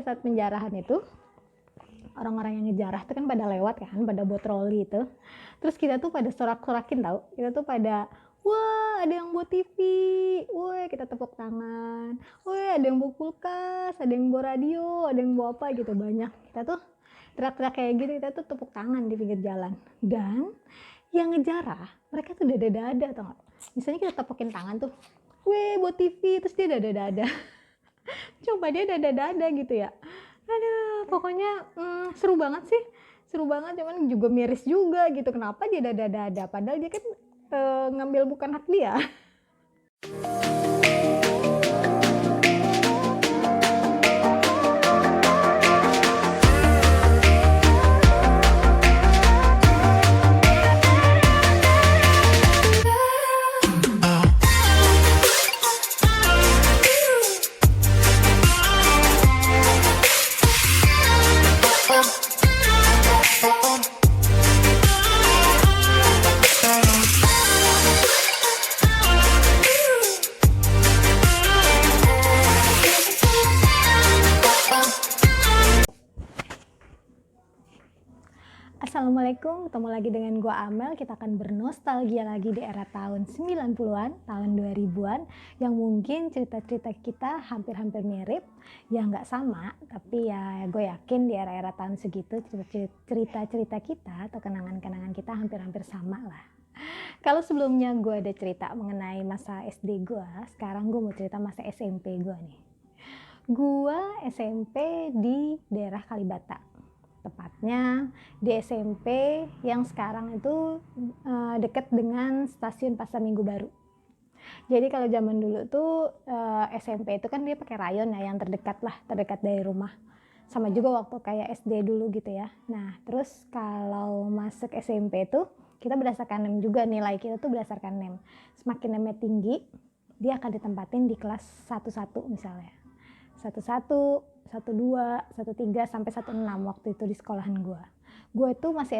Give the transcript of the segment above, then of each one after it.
saat penjarahan itu, orang-orang yang ngejarah tuh kan pada lewat kan, pada bawa troli itu. Terus kita tuh pada sorak-sorakin tau, kita tuh pada wah ada yang bawa TV, wah kita tepuk tangan, wah ada yang bawa kulkas, ada yang bawa radio, ada yang bawa apa gitu, banyak. Kita tuh teriak-teriak kayak gitu, kita tuh tepuk tangan di pinggir jalan. Dan yang ngejarah mereka tuh dada-dada tau gak? Misalnya kita tepukin tangan tuh, weh bawa TV, terus dia dada-dada. Coba dia dada-dada gitu ya. Aduh, pokoknya seru banget sih, seru banget, cuman juga miris juga gitu, kenapa dia dada-dada padahal dia kan ngambil bukan hak dia. Assalamualaikum, ketemu lagi dengan gua Amel. Kita akan bernostalgia lagi di era tahun 90-an, tahun 2000-an, yang mungkin cerita-cerita kita hampir-hampir mirip. Ya nggak sama, tapi ya gue yakin di era-era tahun segitu cerita-cerita kita atau kenangan-kenangan kita hampir-hampir sama lah. Kalau sebelumnya gue ada cerita mengenai masa SD gue, sekarang gue mau cerita masa SMP gue nih. Gue SMP di daerah Kalibata, tepatnya di SMP yang sekarang itu dekat dengan stasiun Pasar Minggu Baru. Jadi kalau zaman dulu tuh SMP itu kan dia pakai rayon ya, yang terdekat dari rumah. Sama juga waktu kayak SD dulu gitu ya. Nah terus kalau masuk SMP tuh kita berdasarkan NEM juga, nilai kita tuh berdasarkan NEM. Semakin NEM-nya tinggi, dia akan ditempatin di kelas 11 misalnya. 11, 12, 13 sampai 16 waktu itu di sekolahan gue. Gue tuh masa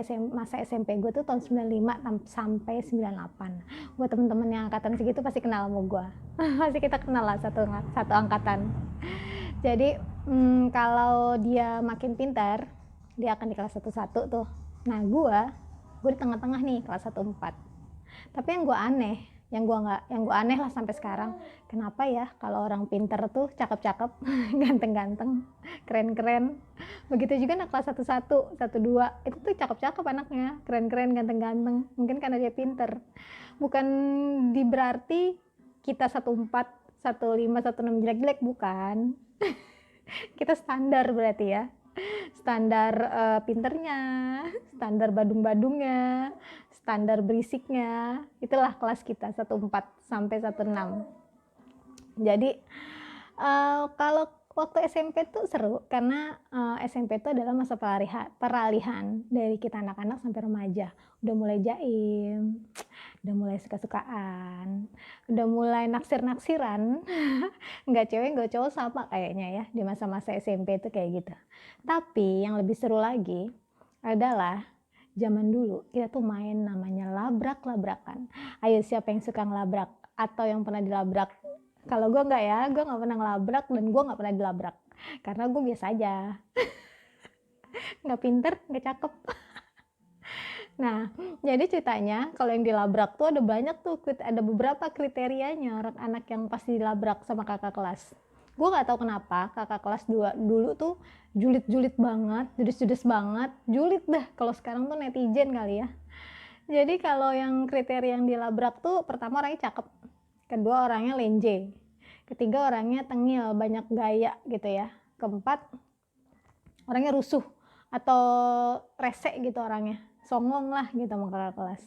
SMP gue tuh tahun 95 sampai 98. Buat temen-temen yang angkatan segitu pasti kenal sama gue. Pasti kita kenal lah satu angkatan. Jadi kalau dia makin pintar, dia akan di kelas 11 tuh. Nah gue di tengah-tengah nih, kelas 14. Tapi yang gue aneh lah sampai sekarang, kenapa ya kalau orang pinter tuh cakep-cakep, ganteng-ganteng, keren-keren. Begitu juga anak kelas 11, 12 itu tuh cakep-cakep anaknya, keren-keren, ganteng-ganteng. Mungkin karena dia pinter. Bukan berarti kita 14, 15, 16 jelek-jelek, bukan. Kita standar berarti ya. Standar pinternya, standar badung-badungnya, standar berisiknya, itulah kelas kita 14 sampai 16. Jadi kalau waktu SMP tuh seru karena SMP itu adalah masa peralihan dari kita anak-anak sampai remaja. Udah mulai jaim, udah mulai suka-sukaan, udah mulai naksir-naksiran. Nggak cewek nggak cowok sama kayaknya ya di masa-masa SMP itu kayak gitu. Tapi yang lebih seru lagi adalah zaman dulu kita tuh main namanya labrak-labrakan. Ayo siapa yang suka ngelabrak atau yang pernah dilabrak? Kalau gue enggak ya, gue nggak pernah ngelabrak dan gue nggak pernah dilabrak karena gue biasa aja. Nggak pinter, nggak cakep. Nah, jadi ceritanya kalau yang dilabrak tuh ada banyak tuh, ada beberapa kriterianya anak yang pasti dilabrak sama kakak kelas. Gue gak tahu kenapa kakak kelas 2 dulu tuh julid-julid banget, judes-judes banget, julid dah. Kalau sekarang tuh netizen kali ya. Jadi kalau yang kriteria yang dilabrak tuh pertama orangnya cakep, kedua orangnya lenje, ketiga orangnya tengil, banyak gaya gitu ya, keempat orangnya rusuh atau rese gitu orangnya, songong lah gitu sama kakak kelas.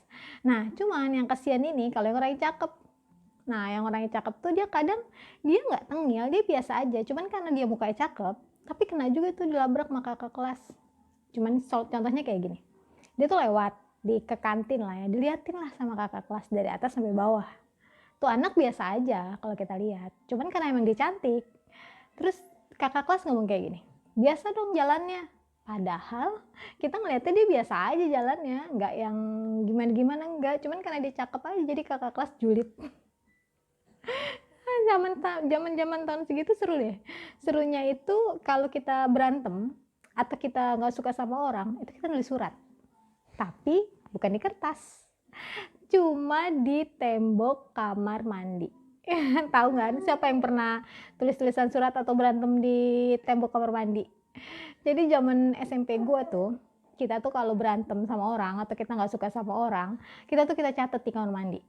Nah cuman yang kasihan ini kalau yang orangnya cakep. Nah yang orangnya cakep tuh dia kadang dia nggak tengil, dia biasa aja, cuman karena dia mukanya cakep tapi kena juga tuh dilabrak sama kakak kelas. Cuman contohnya kayak gini, dia tuh lewat ke kantin lah ya, diliatin lah sama kakak kelas dari atas sampai bawah. Tuh anak biasa aja kalau kita lihat, cuman karena emang dia cantik. Terus kakak kelas ngomong kayak gini, biasa dong jalannya. Padahal kita ngeliatnya dia biasa aja jalannya, nggak yang gimana-gimana, enggak. Cuman karena dia cakep aja jadi kakak kelas julid. zaman tahun segitu seru deh. Serunya itu kalau kita berantem atau kita nggak suka sama orang, itu kita nulis surat. Tapi bukan di kertas, cuma di tembok kamar mandi. Tahu nggak? Siapa yang pernah tulis-tulisan surat atau berantem di tembok kamar mandi? Jadi zaman SMP gue tuh, kita tuh kalau berantem sama orang atau kita nggak suka sama orang, kita catat di kamar mandi.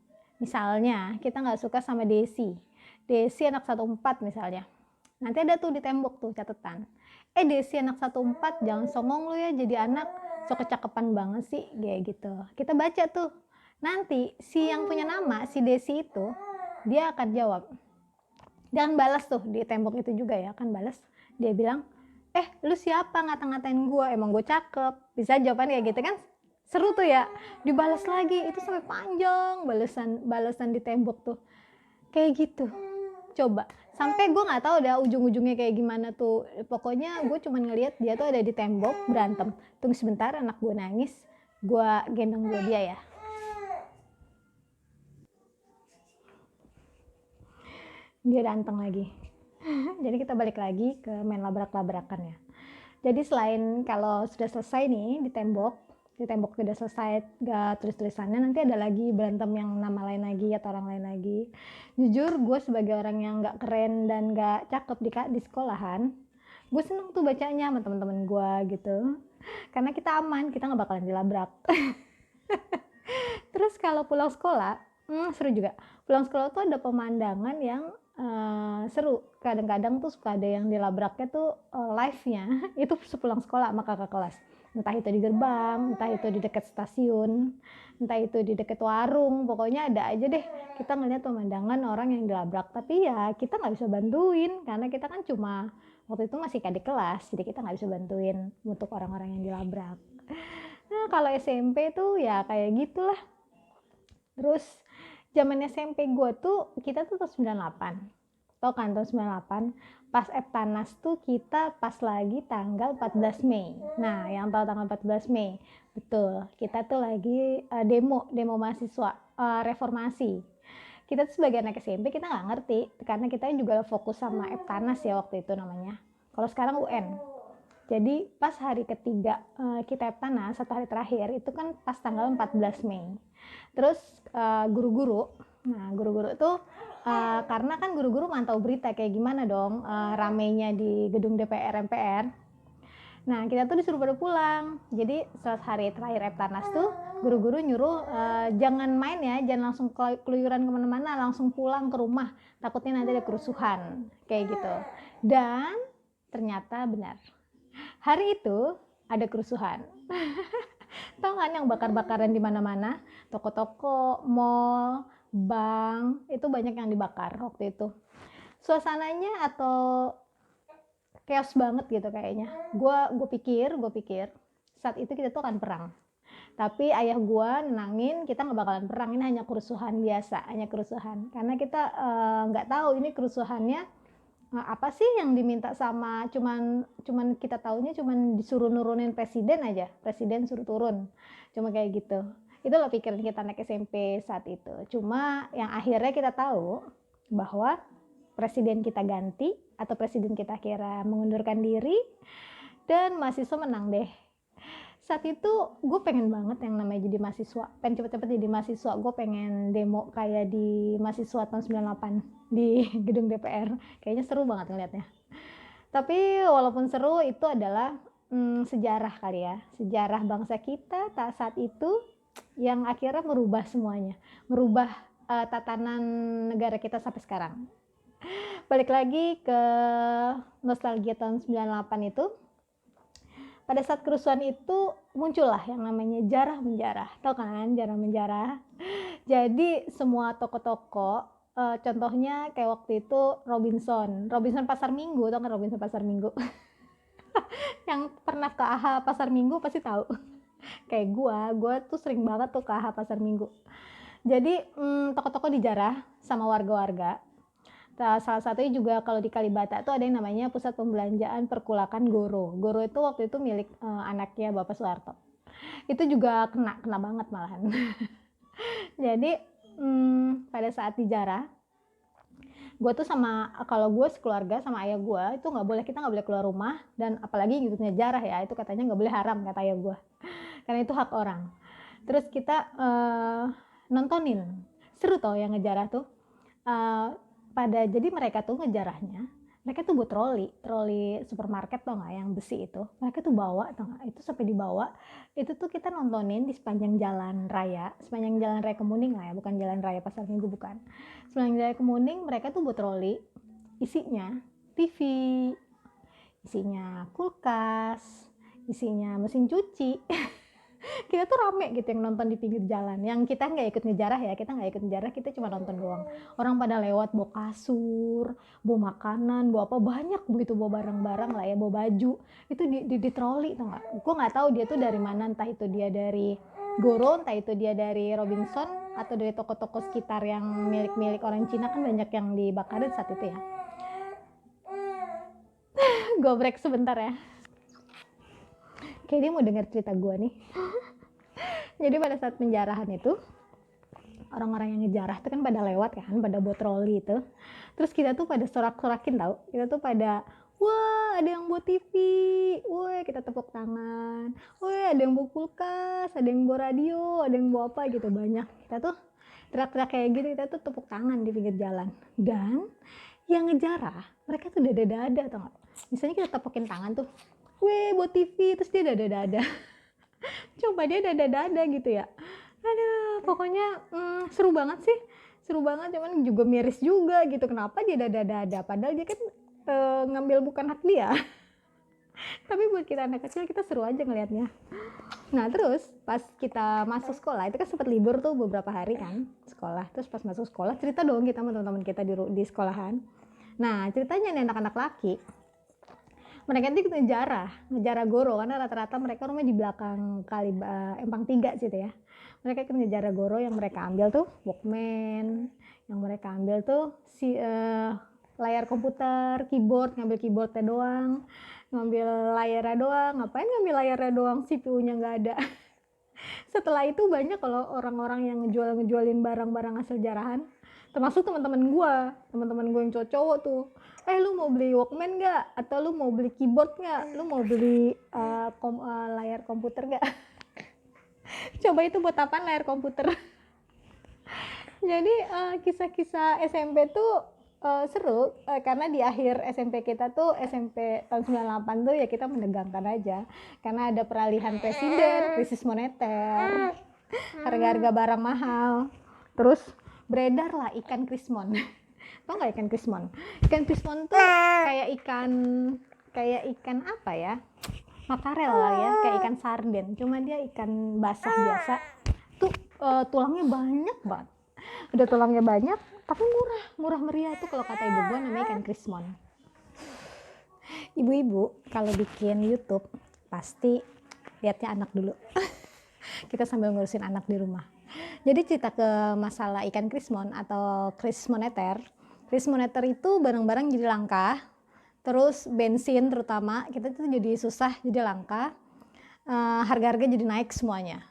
Misalnya kita nggak suka sama Desi anak 14 misalnya, nanti ada tuh di tembok tuh catatan, Desi anak 14, jangan songong lu ya jadi anak, so kecakapan banget sih, kayak gitu. Kita baca tuh, nanti si yang punya nama si Desi itu dia akan jawab, dia akan balas tuh di tembok itu juga ya, akan balas, dia bilang, lu siapa ngata-ngatain gue, emang gue cakep, bisa jawaban kayak gitu kan. Seru tuh ya, dibalas lagi, itu sampai panjang balasan di tembok tuh kayak gitu. Coba sampai gue nggak tahu dah ujung-ujungnya kayak gimana tuh, pokoknya gue cuma ngelihat dia tuh ada di tembok berantem. Tunggu sebentar, anak gue nangis, gue gendong dulu dia ya. Dia datang lagi. Jadi kita balik lagi ke main labrak-labrakan ya. Jadi selain kalau sudah selesai nih di tembok udah selesai gak tulis-tulisannya, nanti ada lagi berantem yang nama lain lagi atau orang lain lagi. Jujur gue sebagai orang yang gak keren dan gak cakep di sekolahan, gue seneng tuh bacanya sama teman-teman gue gitu, karena kita aman, kita gak bakalan dilabrak. Terus kalau pulang sekolah, seru juga. Pulang sekolah tuh ada pemandangan yang seru. Kadang-kadang tuh suka ada yang dilabraknya tuh live-nya itu sepulang sekolah sama kakak kelas. Entah itu di gerbang, entah itu di dekat stasiun, entah itu di dekat warung, pokoknya ada aja deh kita ngeliat pemandangan orang yang dilabrak. Tapi ya kita nggak bisa bantuin karena kita kan cuma waktu itu masih adik kelas, jadi kita nggak bisa bantuin untuk orang-orang yang dilabrak. Nah kalau SMP tuh ya kayak gitulah. Terus zaman SMP gue tuh kita tuh tahun 98, tau kan tahun 98 pas Eptanas tuh kita pas lagi tanggal 14 Mei. Nah yang tahu tanggal 14 Mei, betul, kita tuh lagi demo mahasiswa reformasi. Kita tuh sebagai anak SMP kita nggak ngerti karena kita juga fokus sama Eptanas ya waktu itu namanya, kalau sekarang UN. Jadi pas hari ketiga kita Eptanas, satu hari terakhir itu kan pas tanggal 14 Mei. Terus guru-guru tuh karena kan guru-guru mantau berita kayak gimana dong ramenya di gedung DPR MPR. Nah kita tuh disuruh pada pulang. Jadi saat hari terakhir Eptanas tuh guru-guru nyuruh jangan main ya, jangan langsung keluyuran kemana-mana, langsung pulang ke rumah, takutnya nanti ada kerusuhan kayak gitu. Dan ternyata benar, hari itu ada kerusuhan. Tahu kan yang bakar-bakaran di mana-mana, toko-toko, mall, bank, itu banyak yang dibakar waktu itu. Suasananya atau chaos banget gitu kayaknya. Gue pikir saat itu kita tuh akan perang. Tapi ayah gue nenangin, kita nggak bakalan perang, ini hanya kerusuhan biasa, hanya kerusuhan. Karena kita nggak tahu ini kerusuhannya apa sih yang diminta sama, cuman kita taunya cuman disuruh nurunin presiden aja, presiden suruh turun, cuma kayak gitu. Itulah pikiran kita anak SMP saat itu. Cuma yang akhirnya kita tahu bahwa presiden kita ganti atau presiden kita kira mengundurkan diri dan mahasiswa menang deh. Saat itu gue pengen banget yang namanya jadi mahasiswa, pengen cepet-cepet jadi mahasiswa. Gue pengen demo kayak di mahasiswa tahun 98 di gedung DPR, kayaknya seru banget ngeliatnya. Tapi walaupun seru, itu adalah sejarah kali ya, sejarah bangsa kita saat itu yang akhirnya merubah semuanya, merubah tatanan negara kita sampai sekarang. Balik lagi ke nostalgia tahun 98 itu, pada saat kerusuhan itu muncullah yang namanya jarah menjarah. Tahu kan jarah menjarah? Jadi semua toko-toko, contohnya kayak waktu itu Robinson Pasar Minggu, tau kan Robinson Pasar Minggu? Yang pernah ke AHA Pasar Minggu pasti tahu. Kayak gue tuh sering banget tuh ke AHA Pasar Minggu. Jadi toko-toko dijarah sama warga-warga. Salah satunya juga kalau di Kalibata tuh ada yang namanya Pusat Pembelanjaan Perkulakan Goro. Goro itu waktu itu milik anaknya Bapak Soeharto. Itu juga kena banget malahan. Jadi pada saat dijarah, Gue tuh kalau gue sekeluarga sama ayah gue itu kita nggak boleh keluar rumah, dan apalagi ngikut ngejarah ya, itu katanya nggak boleh, haram kata ayah gue, karena itu hak orang. Terus kita nontonin, seru tau yang ngejarah tuh. Jadi mereka tuh ngejarahnya, mereka tuh buat troli supermarket tau nggak, yang besi itu, mereka tuh bawa tau nggak, itu sampai dibawa. Itu tuh kita nontonin di sepanjang jalan raya Kemuning lah ya, bukan jalan raya Pasar Minggu, bukan, sepanjang jalan Kemuning. Mereka tuh buat troli, isinya TV, isinya kulkas, isinya mesin cuci. Kita tuh rame gitu yang nonton di pinggir jalan. Yang kita nggak ikut ngejarah ya, kita cuma nonton doang. Orang pada lewat bawa kasur, bawa makanan, bawa apa, banyak begitu, bawa barang-barang lah ya, bawa baju. Itu di troli tau nggak? Gue nggak tahu dia tuh dari mana, entah itu dia dari Goro, entah itu dia dari Robinson, atau dari toko-toko sekitar yang milik orang Cina, kan banyak yang dibakarin saat itu ya. Gue break sebentar ya. Kayak dia mau denger cerita gue nih. Jadi pada saat penjarahan itu, orang-orang yang ngejarah tuh kan pada lewat kan, pada buat troli itu. Terus kita tuh pada sorak-sorakin tau. Kita tuh pada, wah ada yang buat TV, wah kita tepuk tangan, wah ada yang bawa kulkas, ada yang bawa radio, ada yang bawa apa gitu, banyak. Kita tuh teriak-teriak kayak gitu, kita tuh tepuk tangan di pinggir jalan. Dan yang ngejarah, mereka tuh dada-dada tau gak? Misalnya kita tepukin tangan tuh, weh buat TV, terus dia dada-dada. Coba dia dada-dada gitu ya. Aduh, pokoknya seru banget sih. Seru banget, cuman juga miris juga gitu. Kenapa dia dada-dada? Padahal dia kan ngambil bukan hak dia. Tapi buat kita anak kecil, kita seru aja ngelihatnya. Nah terus pas kita masuk sekolah, itu kan sempat libur tuh beberapa hari kan sekolah. Terus pas masuk sekolah, cerita dong kita sama teman-teman kita di sekolahan. Nah ceritanya nih anak-anak laki, mereka itu ngejarah Goro, karena rata-rata mereka rumah di belakang kali Empang 3 situ ya. Mereka ikut ngejarah Goro. Yang mereka ambil tuh Walkman, yang mereka ambil tuh layar komputer, ngambil keyboardnya doang, ngambil layarnya doang. Ngapain ngambil layarnya doang, CPU-nya nggak ada. Setelah itu banyak kalau orang-orang yang ngejualin barang-barang hasil jarahan, termasuk teman-teman gue yang cowok tuh, lu mau beli Walkman nggak, atau lu mau beli keyboard nggak, lu mau beli layar komputer nggak? Coba itu buat apaan layar komputer? Jadi kisah-kisah SMP tuh seru, karena di akhir SMP kita tuh, SMP tahun 98 tuh ya, kita menegangkan aja karena ada peralihan presiden, krisis moneter, harga-harga barang mahal, terus beredar lah ikan krismon. Tau nggak ikan krismon? Ikan krismon tuh kayak ikan apa ya, makarel lah ya, kayak ikan sarden, cuma dia ikan basah biasa tuh. Tulangnya banyak banget, udah tulangnya banyak tapi murah meriah tuh. Kalau kata ibu gue namanya ikan krismon. Ibu-ibu kalau bikin YouTube pasti lihatnya anak dulu. Kita sambil ngurusin anak di rumah. Jadi cerita ke masalah ikan krismon atau krisis moneter. Krisis moneter itu barang-barang jadi langka, terus bensin terutama kita tuh jadi susah, jadi langka, harga-harga jadi naik semuanya.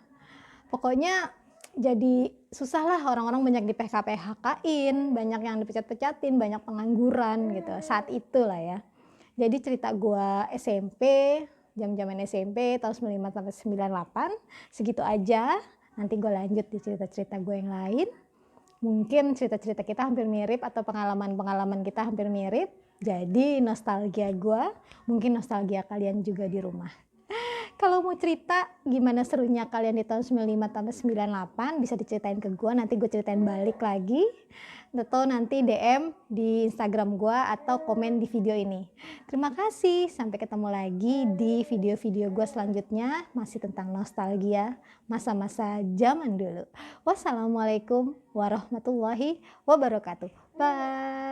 Pokoknya jadi susah lah, orang-orang banyak di PHK-in, banyak yang dipecat-pecatin, banyak pengangguran gitu saat itu lah ya. Jadi cerita gue SMP, jam-jaman SMP tahun 95 sampai 98 segitu aja. Nanti gue lanjut di cerita-cerita gue yang lain. Mungkin cerita-cerita kita hampir mirip atau pengalaman-pengalaman kita hampir mirip. Jadi nostalgia gue, mungkin nostalgia kalian juga di rumah. Kalau mau cerita gimana serunya kalian di tahun 95 sampai 98 bisa diceritain ke gue, nanti gue ceritain balik lagi. Atau nanti DM di Instagram gue atau komen di video ini. Terima kasih, sampai ketemu lagi di video-video gue selanjutnya, masih tentang nostalgia masa-masa zaman dulu. Wassalamualaikum warahmatullahi wabarakatuh. Bye.